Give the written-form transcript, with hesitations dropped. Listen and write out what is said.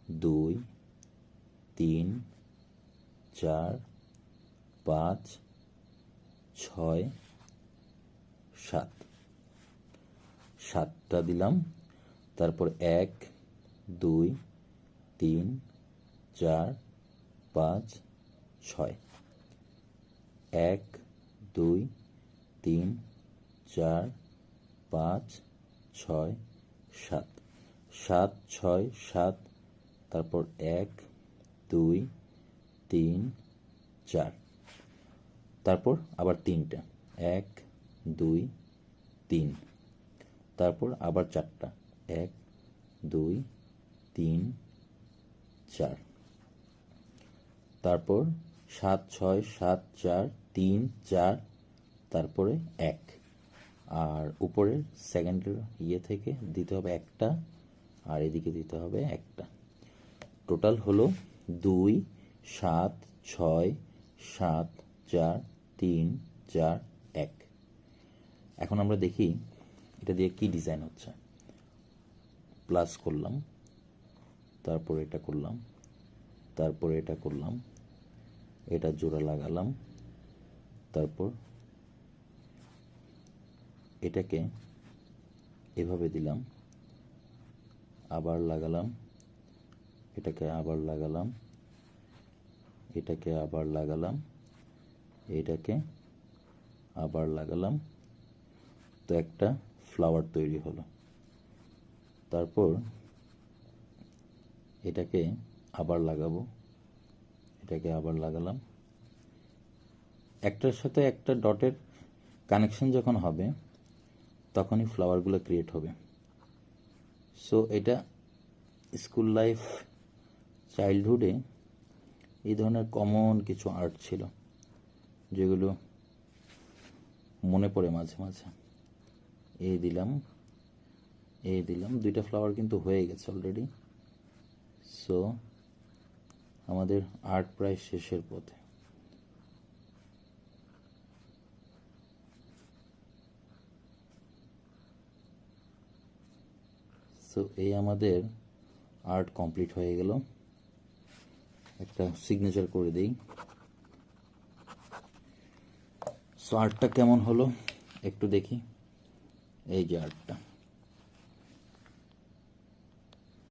2 3 4 5 6 7 7টা দিলাম। তারপর 1 2 3 4 5 6 1 2 3 4 5 6 7 7 6 7 তারপর 1 2 3 4 তারপর আবার 3টা 1 2 3 তারপর আবার 4টা 1 2 3 4 তারপর 7 6 7 4 3 4 তারপরে 1 আর উপরের সেকেন্ডের থেকে দিতে হবে একটা আর এদিকে দিতে হবে একটা। টোটাল হলো 2 7 6 7 4 3 4 1। এখন আমরা দেখি এটা দিয়ে কি ডিজাইন হচ্ছে। প্লাস করলাম, তারপর এটা করলাম, তারপর এটা করলাম, এটা জোড়া লাগালাম, তারপর এটাকে এভাবে দিলাম, আবার লাগালাম, এটাকে আবার লাগালাম, এটাকে আবার লাগালাম, এটাকে আবার লাগালাম, তো একটা ফ্লাওয়ার তৈরি হলো। তারপর এটাকে আবার লাগাবো, এটাকে আবার লাগালাম। একটার সাথে একটা ডটের কানেকশন যখন হবে তখনই ফ্লাওয়ারগুলো ক্রিয়েট হবে। সো এটা স্কুল লাইফ, চাইল্ডহুডে এই ধরনের কমন কিছু আর্ট ছিল যেগুলো মনে পড়ে মাঝে মাঝে। এই দিলাম, এই দিলাম, 2টা ফ্লাওয়ার কিন্তু হয়ে গেছে অলরেডি। সো আমাদের আর্ট প্রায় শেষের পথে। সো এই আমাদের আর্ট কমপ্লিট হয়ে গেল। একটা সিগনেচার করে দিই। সো আর্টটা কেমন হলো একটু দেখি। এই যে আর্টটা।